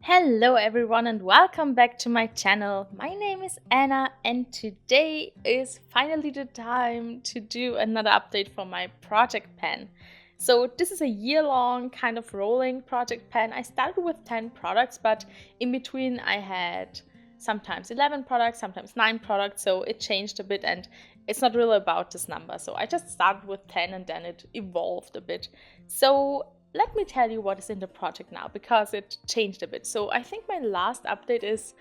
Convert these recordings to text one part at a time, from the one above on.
Hello everyone and welcome back to my channel. My name is Anna and today is finally the time to do another update for my project pen. So this is a year-long kind of rolling project pen. I started with 10 products, but in between I had sometimes 11 products, sometimes 9 products, so it changed a bit and it's not really about this number. So I just started with 10 and then it evolved a bit. So let me tell you what is in the project now because it changed a bit. So I think my last update is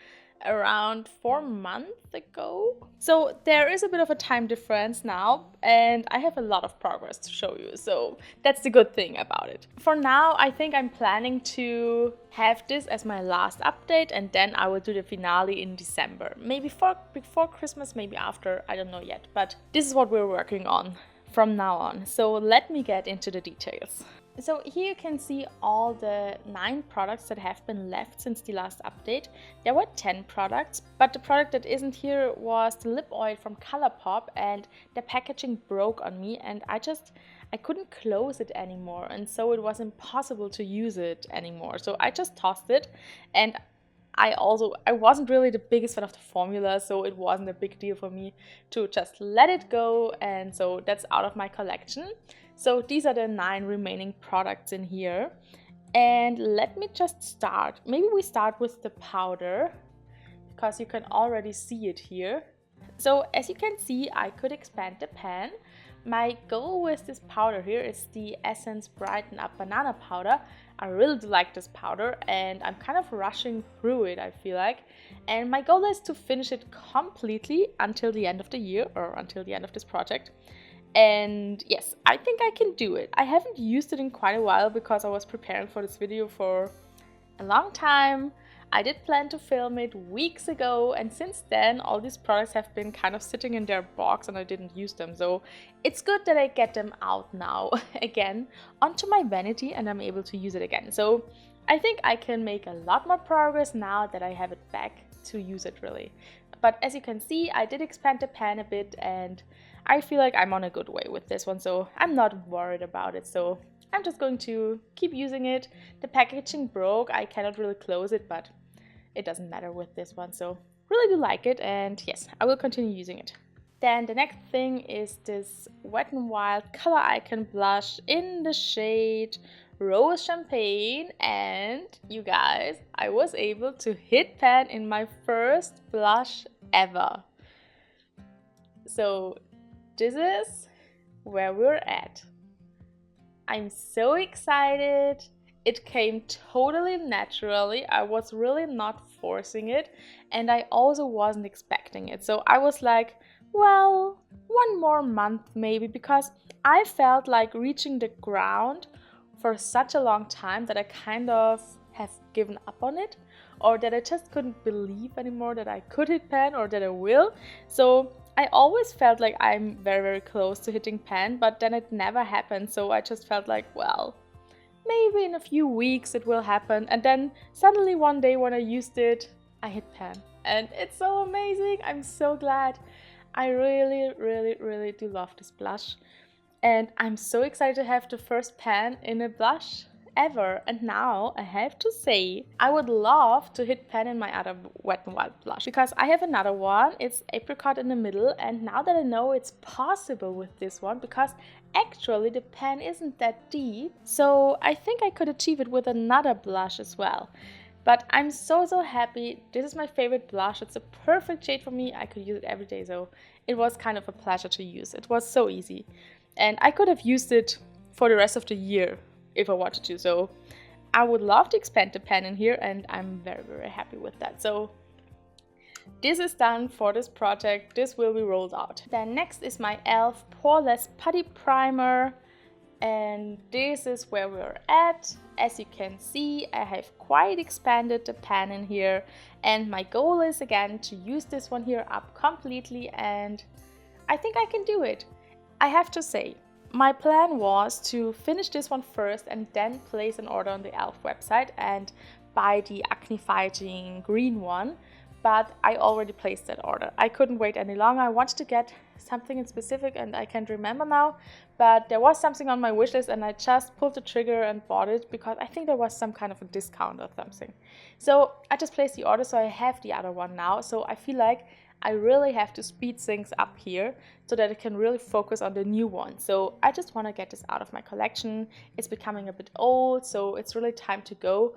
around 4 months ago. So there is a bit of a time difference now and I have a lot of progress to show you. So that's the good thing about it. For now, I think I'm planning to have this as my last update and then I will do the finale in December. Maybe before Christmas, maybe after, I don't know yet. But this is what we're working on from now on. So let me get into the details. So here you can see all the 9 products that have been left since the last update. There were 10 products, but the product that isn't here was the lip oil from ColourPop and the packaging broke on me and I couldn't close it anymore and so it was impossible to use it anymore. So I just tossed it and I wasn't really the biggest fan of the formula, so it wasn't a big deal for me to just let it go, and so that's out of my collection. So these are the 9 remaining products in here. And let me just start. Maybe we start with the powder, because you can already see it here. So as you can see, I could expand the pan. My goal with this powder here is the Essence Brighten Up Banana Powder. I really do like this powder and I'm kind of rushing through it, I feel like. And my goal is to finish it completely until the end of the year or until the end of this project. And yes, I think I can do it. I haven't used it in quite a while because I was preparing for this video for a long time. I did plan to film it weeks ago and since then all these products have been kind of sitting in their box and I didn't use them. So it's good that I get them out now again onto my vanity and I'm able to use it again. So I think I can make a lot more progress now that I have it back to use it really. But as you can see, I did expand the pan a bit and I feel like I'm on a good way with this one, so I'm not worried about it. So I'm just going to keep using it. The packaging broke, I cannot really close it, but it doesn't matter with this one. So really do like it and yes, I will continue using it. Then the next thing is this Wet n Wild Color Icon blush in the shade Rose Champagne, and you guys, I was able to hit pan in my first blush ever. So this is where we're at. I'm so excited. It came totally naturally. I was really not forcing it and I also wasn't expecting it. So I was like, well, one more month maybe, because I felt like reaching the ground for such a long time that I kind of have given up on it, or that I just couldn't believe anymore that I could hit pan or that I will. So I always felt like I'm very, very close to hitting pan, but then it never happened. So I just felt like, well, maybe in a few weeks it will happen. And then suddenly one day when I used it, I hit pan. And it's so amazing. I'm so glad. I really, really, really do love this blush. And I'm so excited to have the first pan in a blush ever. And now I have to say, I would love to hit pan in my other Wet n Wild blush because I have another one. It's apricot in the middle, and now that I know it's possible with this one, because actually the pan isn't that deep, so I think I could achieve it with another blush as well. But I'm so happy. This is my favorite blush. It's a perfect shade for me. I could use it every day, so it was kind of a pleasure to use. It was so easy. And I could have used it for the rest of the year if I wanted to. So I would love to expand the pen in here and I'm very, very happy with that. So this is done for this project. This will be rolled out. Then next is my e.l.f. Poreless Putty Primer. And this is where we're at. As you can see, I have quite expanded the pan in here. And my goal is again to use this one here up completely. And I think I can do it. I have to say, my plan was to finish this one first and then place an order on the e.l.f. website and buy the acne fighting green one. but I already placed that order. I couldn't wait any longer. I wanted to get something in specific and I can't remember now, but there was something on my wish list and I just pulled the trigger and bought it because I think there was some kind of a discount or something. So I just placed the order, so I have the other one now. So I feel like I really have to speed things up here so that I can really focus on the new one. So I just want to get this out of my collection. It's becoming a bit old, so it's really time to go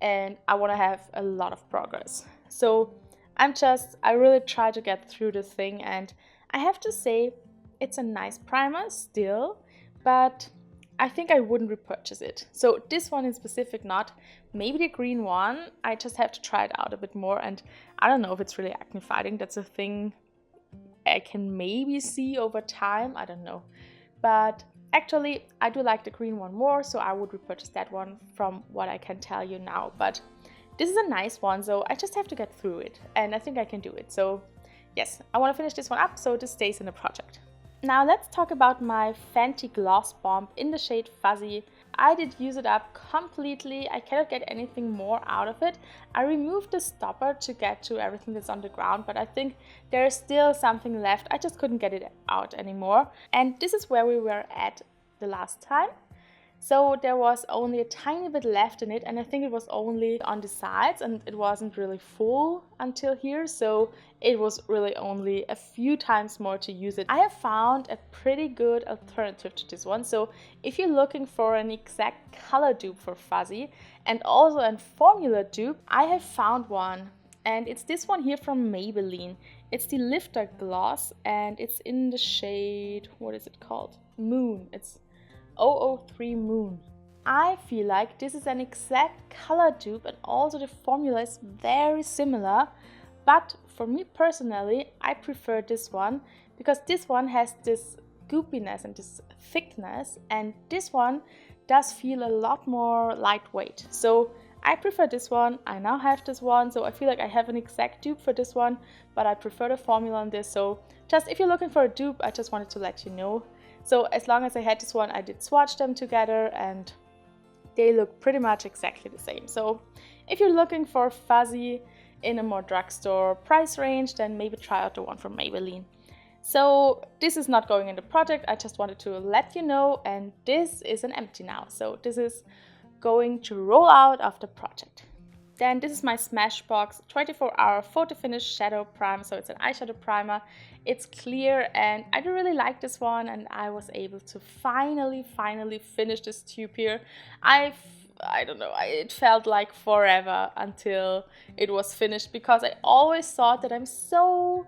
and I want to have a lot of progress. So I really try to get through this thing, and I have to say it's a nice primer still, but I think I wouldn't repurchase it. So this one in specific not, maybe the green one, I just have to try it out a bit more, and I don't know if it's really acne fighting. That's a thing I can maybe see over time, I don't know. But actually I do like the green one more, so I would repurchase that one from what I can tell you now. But this is a nice one, so I just have to get through it, and I think I can do it. So yes, I want to finish this one up, so this stays in the project. Now let's talk about my Fenty Gloss Bomb in the shade Fuzzy. I did use it up completely. I cannot get anything more out of it. I removed the stopper to get to everything that's on the ground, but I think there is still something left. I just couldn't get it out anymore. And this is where we were at the last time. So there was only a tiny bit left in it, and I think it was only on the sides and it wasn't really full until here, so it was really only a few times more to use it. I have found a pretty good alternative to this one, so if you're looking for an exact color dupe for Fuzzy and also a formula dupe, I have found one, and it's this one here from Maybelline. It's the Lifter Gloss and it's in the shade, what is it called? Moon. It's 003 Moon. I feel like this is an exact color dupe and also the formula is very similar, but for me personally I prefer this one because this one has this goopiness and this thickness, and this one does feel a lot more lightweight. So I prefer this one. I now have this one, so I feel like I have an exact dupe for this one, but I prefer the formula on this. So just if you're looking for a dupe, I just wanted to let you know. So as long as I had this one, I did swatch them together and they look pretty much exactly the same. So if you're looking for Fuzzy in a more drugstore price range, then maybe try out the one from Maybelline. So this is not going in the project, I just wanted to let you know, and this is an empty now. So this is going to roll out of the project. Then this is my Smashbox 24-hour photo finish shadow primer. So it's an eyeshadow primer. It's clear and I do really like this one, and I was able to finally finish this tube here. I don't know, it felt like forever until it was finished because I always thought that I'm so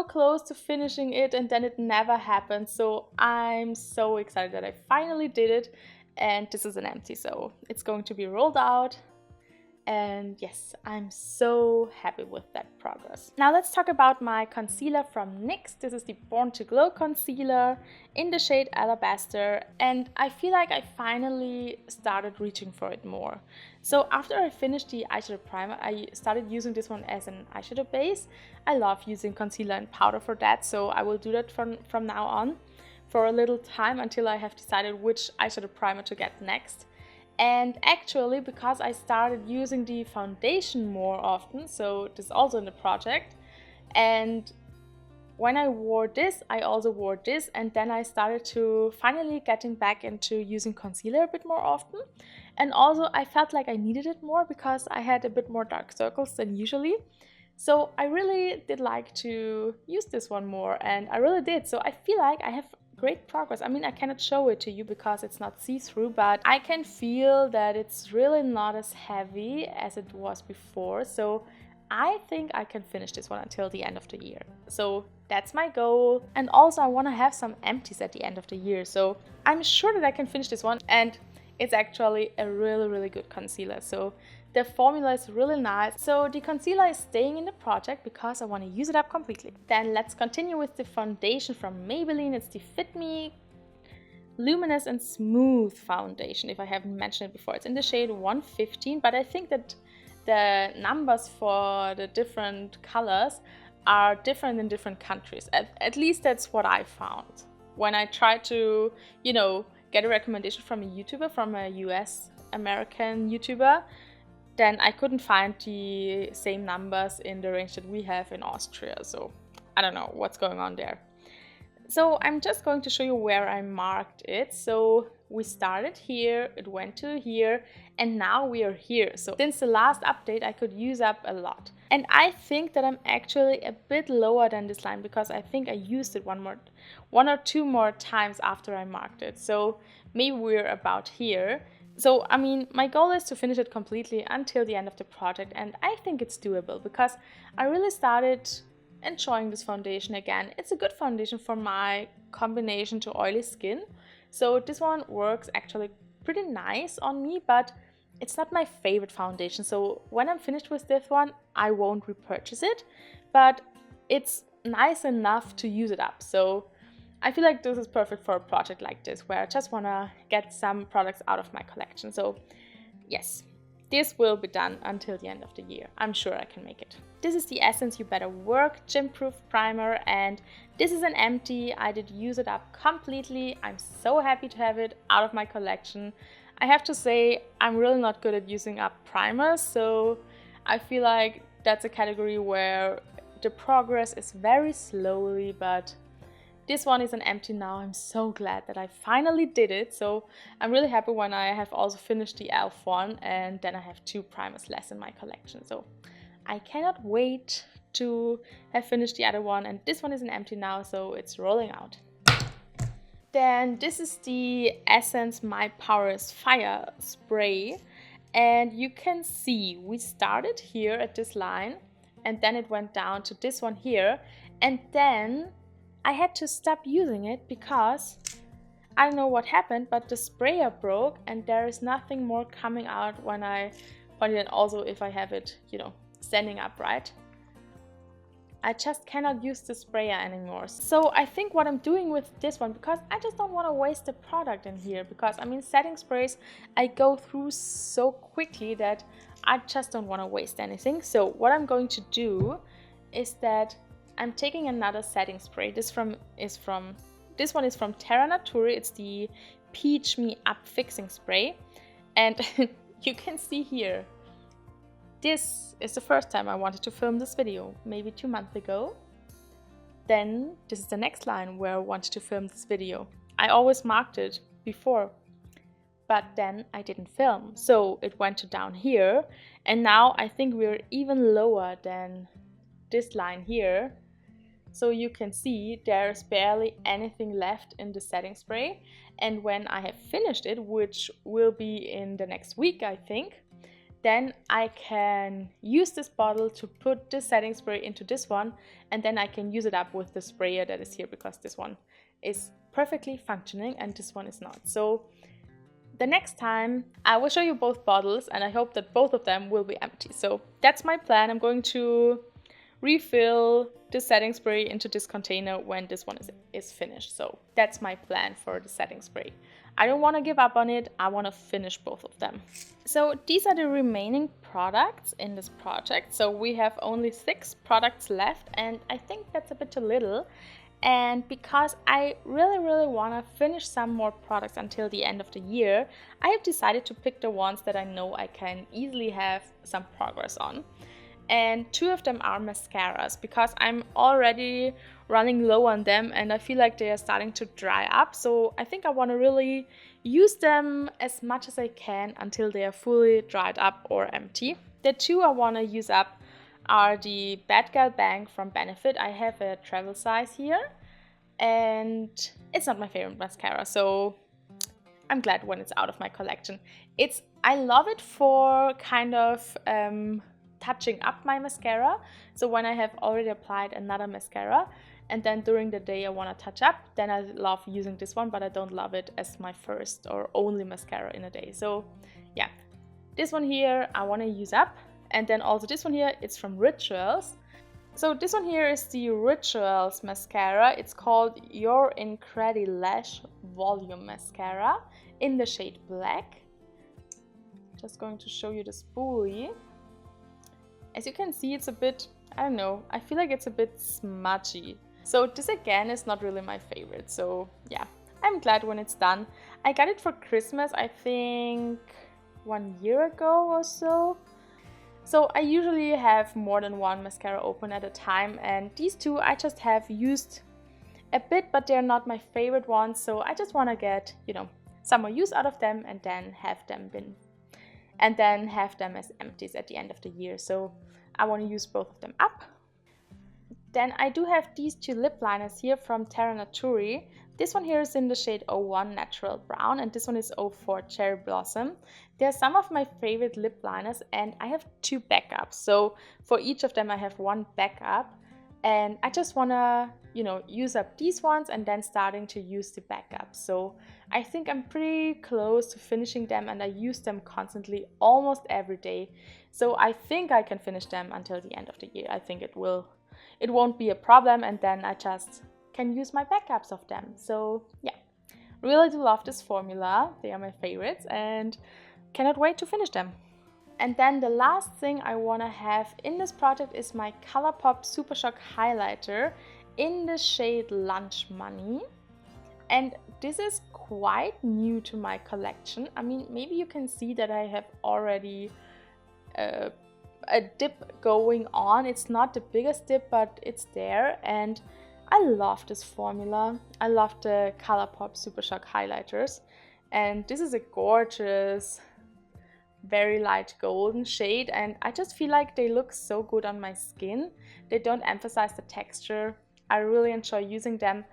close to finishing it and then it never happened. So I'm so excited that I finally did it. And this is an empty, so it's going to be rolled out, and yes, I'm so happy with that progress. Now let's talk about my concealer from NYX. This is the Born to Glow concealer in the shade Alabaster, and I feel like I finally started reaching for it more. So after I finished the eyeshadow primer, I started using this one as an eyeshadow base. I love using concealer and powder for that, so I will do that from now on for a little time until I have decided which eyeshadow primer to get next. And actually, because I started using the foundation more often, so this is also in the project, and when I wore this, I also wore this, and then I started to finally getting back into using concealer a bit more often. And also I felt like I needed it more because I had a bit more dark circles than usually. So I really did like to use this one more, and I really did. So I feel like I have great progress. I mean, I cannot show it to you because it's not see-through, but I can feel that it's really not as heavy as it was before. So I think I can finish this one until the end of the year. So that's my goal. And also I want to have some empties at the end of the year. So I'm sure that I can finish this one, and it's actually a really good concealer. So the formula is really nice. So the concealer is staying in the project because I want to use it up completely. Then let's continue with the foundation from Maybelline. It's the Fit Me Luminous and Smooth foundation, if I haven't mentioned it before. It's in the shade 115, but I think that the numbers for the different colors are different in different countries. At least that's what I found when I tried to, get a recommendation from a YouTuber, from a US American YouTuber. then I couldn't find the same numbers in the range that we have in Austria. So I don't know what's going on there. So I'm just going to show you where I marked it. So we started here, it went to here, and now we are here. So since the last update, I could use up a lot. And I think that I'm actually a bit lower than this line because I think I used it one or two more times after I marked it. So maybe we're about here. So, I mean, my goal is to finish it completely until the end of the project, and I think it's doable because I really started enjoying this foundation again. It's a good foundation for my combination to oily skin. So this one works actually pretty nice on me, but it's not my favorite foundation. So when I'm finished with this one, I won't repurchase it, but it's nice enough to use it up. So I feel like this is perfect for a project like this, where I just want to get some products out of my collection. So yes, this will be done until the end of the year. I'm sure I can make it. This is the Essence You Better Work Gym Proof Primer, and this is an empty. I did use it up completely. I'm so happy to have it out of my collection. I have to say, I'm really not good at using up primers, so I feel like that's a category where the progress is very slowly, but this one is an empty now. I'm so glad that I finally did it. So I'm really happy when I have also finished the e.l.f. one, and then I have 2 primers less in my collection. So I cannot wait to have finished the other one, and this one is an empty now, so it's rolling out. Then this is the Essence My Power is Fire spray, and you can see we started here at this line, and then it went down to this one here, and then I had to stop using it because I don't know what happened, but the sprayer broke and there is nothing more coming out when I put it in. Also, if I have it, you know, standing upright, I just cannot use the sprayer anymore. So I think what I'm doing with this one, because I just don't want to waste the product in here, because I mean, setting sprays I go through so quickly that I just don't want to waste anything. So what I'm going to do is that I'm taking another setting spray. This one is from Terra Naturi. It's the Peach Me Up Fixing Spray. And you can see here, this is the first time I wanted to film this video, maybe 2 months ago. Then this is the next line where I wanted to film this video. I always marked it before, but then I didn't film. So it went to down here. And now I think we're even lower than this line here. So you can see there's barely anything left in the setting spray. And when I have finished it, which will be in the next week, I think, then I can use this bottle to put this setting spray into this one, and then I can use it up with the sprayer that is here, because this one is perfectly functioning and this one is not. So the next time I will show you both bottles, and I hope that both of them will be empty. So that's my plan. I'm going to refill the setting spray into this container when this one is finished. So that's my plan for the setting spray. I don't want to give up on it. I want to finish both of them. So these are the remaining products in this project. So we have only 6 products left, and I think that's a bit too little. And because I really want to finish some more products until the end of the year, I have decided to pick the ones that I know I can easily have some progress on. And 2 of them are mascaras, because I'm already running low on them and I feel like they are starting to dry up. So I think I want to really use them as much as I can until they are fully dried up or empty. The 2 I want to use up are the Bad Girl Bang from Benefit. I have a travel size here, and it's not my favorite mascara, so I'm glad when it's out of my collection. I love it for kind of touching up my mascara. So when I have already applied another mascara and then during the day I want to touch up, then I love using this one, but I don't love it as my first or only mascara in a day. So yeah, this one here I want to use up. And then also this one here, it's from Rituals. So this one here is the Rituals mascara. It's called Your Incredi Lash Volume Mascara in the shade Black. Just going to show you the spoolie. As you can see, it's a bit, I don't know, I feel like it's a bit smudgy. So this again is not really my favorite. So yeah, I'm glad when it's done. I got it for Christmas, I think 1 year ago or so. So I usually have more than one mascara open at a time, and these two I just have used a bit, but they're not my favorite ones, so I just want to get, some more use out of them and then have them as empties at the end of the year. So I want to use both of them up. Then I do have these two lip liners here from Terra Naturi. This one here is in the shade 01 Natural Brown, and this one is 04 Cherry Blossom. They're some of my favorite lip liners, and I have two backups. So for each of them I have one backup, and I just want to, use up these ones and then starting to use the backup. So I think I'm pretty close to finishing them, and I use them constantly almost every day. So I think I can finish them until the end of the year. I think it won't be a problem, and then I just can use my backups of them. So yeah, really do love this formula. They are my favorites and cannot wait to finish them. And then the last thing I want to have in this project is my ColourPop Super Shock highlighter in the shade Lunch Money. And this is quite new to my collection. I mean, maybe you can see that I have already a dip going on. It's not the biggest dip, but it's there, and I love this formula. I love the ColourPop Super Shock highlighters, and this is a gorgeous, very light golden shade, and I just feel like they look so good on my skin. They don't emphasize the texture. I really enjoy using them.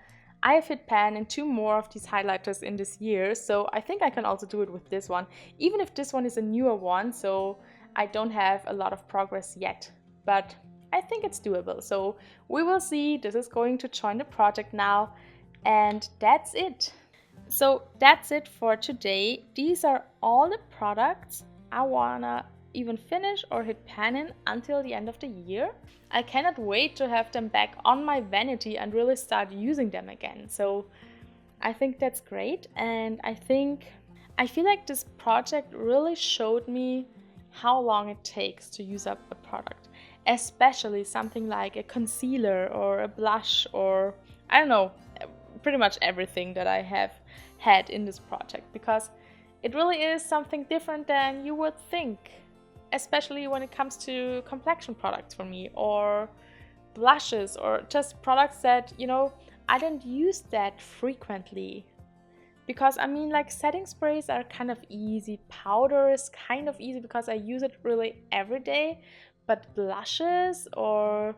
I have hit pan in 2 more of these highlighters in this year, so I think I can also do it with this one, even if this one is a newer one, so I don't have a lot of progress yet, but I think it's doable. So we will see. This is going to join the project now, and that's it. So that's it for today. These are all the products I wanna even finish or hit pan in until the end of the year. I cannot wait to have them back on my vanity and really start using them again. So I think that's great, and I feel like this project really showed me how long it takes to use up a product, especially something like a concealer or a blush, or I don't know, pretty much everything that I have had in this project, because it really is something different than you would think, especially when it comes to complexion products for me, or blushes, or just products that, I don't use that frequently. Because I mean, like, setting sprays are kind of easy, powder is kind of easy because I use it really every day, but blushes or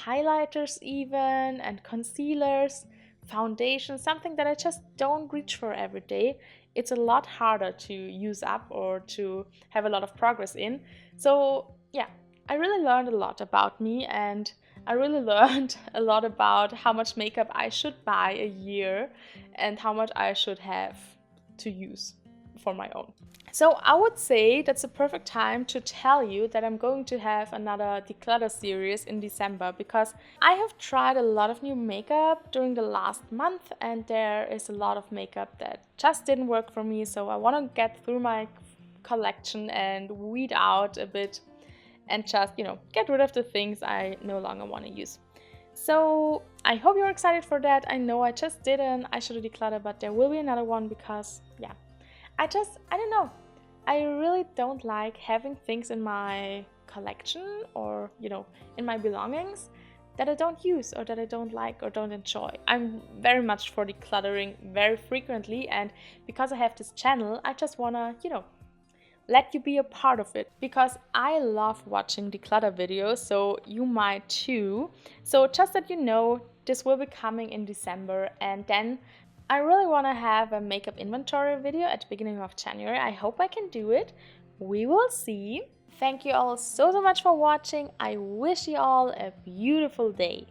highlighters even, and concealers, foundation, something that I just don't reach for every day, it's a lot harder to use up or to have a lot of progress in. So yeah, I really learned a lot about me, and I really learned a lot about how much makeup I should buy a year and how much I should have to use for my own. So I would say that's a perfect time to tell you that I'm going to have another declutter series in December, because I have tried a lot of new makeup during the last month, and there is a lot of makeup that just didn't work for me. So I want to get through my collection and weed out a bit and just, get rid of the things I no longer want to use. So I hope you're excited for that. I know I just did an eyeshadow declutter, but there will be another one because, yeah, I don't know. I really don't like having things in my collection or, in my belongings that I don't use or that I don't like or don't enjoy. I'm very much for decluttering very frequently, and because I have this channel, I just want to, let you be a part of it, because I love watching declutter videos, so you might too. So just that you know, this will be coming in December, and then I really want to have a makeup inventory video at the beginning of January. I hope I can do it. We will see. Thank you all so much for watching. I wish you all a beautiful day.